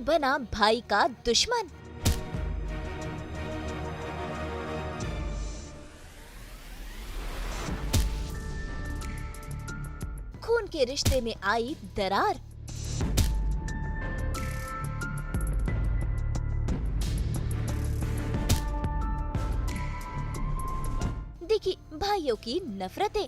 भाई बना भाई का दुश्मन। खून के रिश्ते में आई दरार। देखी भाइयों की नफरतें।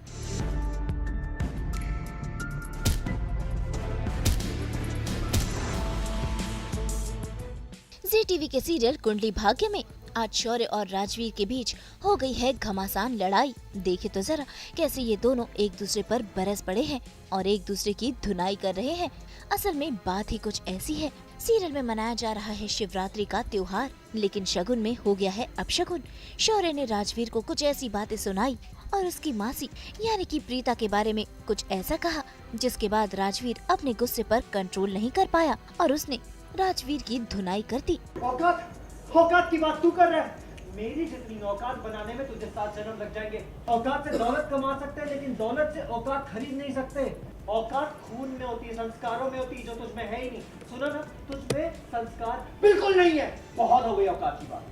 जी टीवी के सीरियल कुंडली भाग्य में आज शौर्य और राजवीर के बीच हो गई है घमासान लड़ाई। देखे तो जरा कैसे ये दोनों एक दूसरे पर बरस पड़े हैं और एक दूसरे की धुनाई कर रहे हैं। असल में बात ही कुछ ऐसी है। सीरियल में मनाया जा रहा है शिवरात्रि का त्योहार, लेकिन शगुन में हो गया है अपशगुन। शौर्य ने राजवीर को कुछ ऐसी बातें सुनाई और उसकी मासी यानी कि प्रीता के बारे में कुछ ऐसा कहा, जिसके बाद राजवीर अपने गुस्से पर कंट्रोल नहीं कर पाया और उसने राजवीर की धुनाई कर दी। औकात की बात तू कर रहा है। मेरी जितनी औकात बनाने में तुझे 7 जन्म लग जाएंगे। औकात से दौलत कमा सकते हैं, लेकिन दौलत से औकात खरीद नहीं सकते। औकात खून में होती है, संस्कारों में होती है, जो तुझमें है ही नहीं। सुनो ना, तुझमें संस्कार बिल्कुल नहीं है। बहुत हो गई औकात की बात।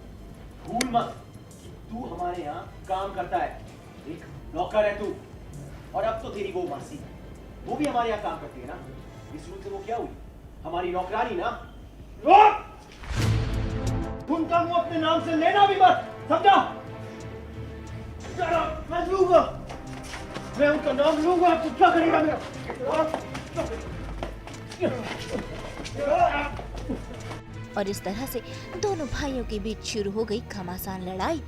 भूल मत, तू हमारे यहाँ काम करता है, एक नौकर है तू। और अब तो तेरी वो मासी, वो भी हमारे यहाँ काम करती है ना। इस रूप से वो क्या हुई? हमारी नौकरानी ना। उनका मुंह अपने नाम से लेना भी मत, समझा? मैं लूंगा, मैं उनका नाम लूंगा तो क्या करेगा मेरा? और इस तरह से दोनों भाइयों के बीच शुरू हो गई घमासान लड़ाई।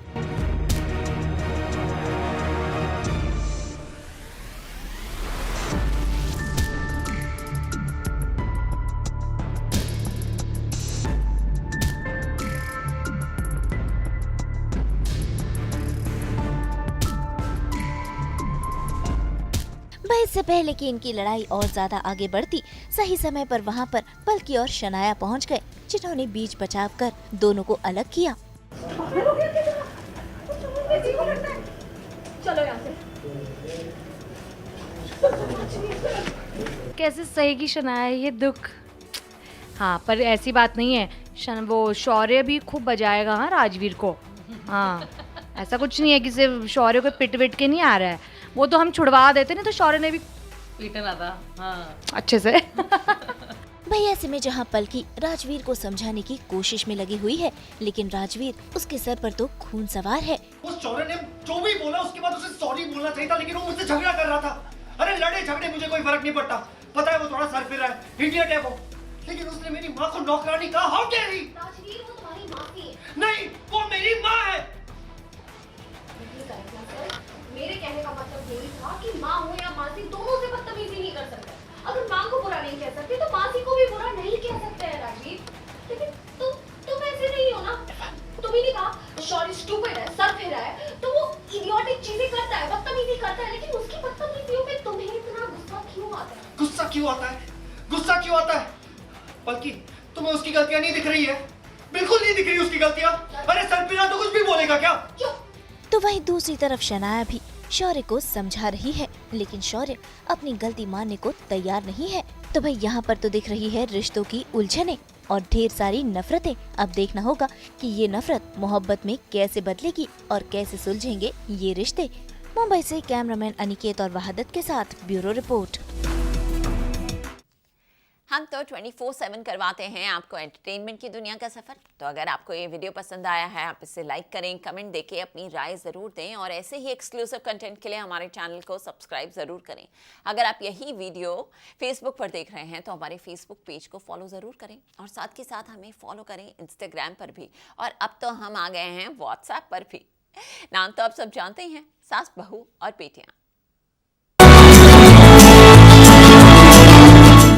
इससे पहले कि इनकी लड़ाई और ज्यादा आगे बढ़ती, सही समय पर वहां पर पलकी और शनाया पहुंच गए, जिन्होंने बीच बचाव कर दोनों को अलग किया। चलो यहाँ से। कैसे सहेगी शनाया ये दुख। हाँ, पर ऐसी बात नहीं है, वो शौर्य भी खूब बजाएगा हाँ राजवीर को। हाँ, ऐसा कुछ नहीं है कि सिर्फ शौर्य को पिट विट के नहीं आ रहा है, वो तो हम छुड़वा देते नहीं तो शौर्य ने भी पीटना था। हाँ, अच्छे से। भाई ऐसे में जहाँ पलकी राजवीर को समझाने की कोशिश में लगी हुई है, लेकिन राजवीर उसके सर पर तो खून सवार है। उस शौर्य ने जो भी बोला उसके बाद उसे सॉरी बोलना चाहिए था, लेकिन वो मुझसे झगड़ा कर रहा था। अरे लड़े झगड़े मुझे कोई फर्क नहीं पड़ता, पता है वो थोड़ा सर फिर रहा है, इडियट है वो, लेकिन उसने मेरी माँ को नौकरानी कहा। How dare he! राजवीर, वो तुम्हारी माँ थी। नहीं, वो मेरी माँ है। मेरे कहने का मतलब यही था कि माँ हो या मासी, दोनों से बदतमीजी नहीं कर सकते। अगर माँ को बुरा नहीं कह सकते तो मासी को भी बुरा नहीं कह सकते हैं राजवीर। लेकिन तुम ऐसे नहीं हो ना। तुम ही नहीं कहा शौर्य स्टूपिड है, सर फेरा है, तो वो इडियोटिक चीजें करता है, बदतमीजी करता है, लेकिन उसकी बदतमीजियों पे तुम्हें इतना गुस्सा क्यों आता है? गुस्सा क्यों आता है? गुस्सा क्यों आता है? बल्कि तुम्हें उसकी गलतियां नहीं दिख रही है? बिल्कुल नहीं दिख रही उसकी गलतियां। अरे सर फेरा तो कुछ भी बोलेगा क्या? तो वहीं दूसरी तरफ शनाया भी शौर्य को समझा रही है, लेकिन शौर्य अपनी गलती मानने को तैयार नहीं है। तो भाई यहाँ पर तो दिख रही है रिश्तों की उलझनें और ढेर सारी नफरतें। अब देखना होगा कि ये नफरत मोहब्बत में कैसे बदलेगी और कैसे सुलझेंगे ये रिश्ते। मुंबई से कैमरामैन अनिकेत और वहादत के साथ ब्यूरो रिपोर्ट। हम तो 24/7 करवाते हैं आपको एंटरटेनमेंट की दुनिया का सफ़र। तो अगर आपको ये वीडियो पसंद आया है, आप इसे लाइक करें, कमेंट देके अपनी राय ज़रूर दें और ऐसे ही एक्सक्लूसिव कंटेंट के लिए हमारे चैनल को सब्सक्राइब ज़रूर करें। अगर आप यही वीडियो फेसबुक पर देख रहे हैं तो हमारे फेसबुक पेज को फॉलो ज़रूर करें और साथ के साथ हमें फॉलो करें इंस्टाग्राम पर भी, और अब तो हम आ गए हैं व्हाट्सएप पर भी। नाम तो आप सब जानते हैं, सास, बहू और बेटियाँ।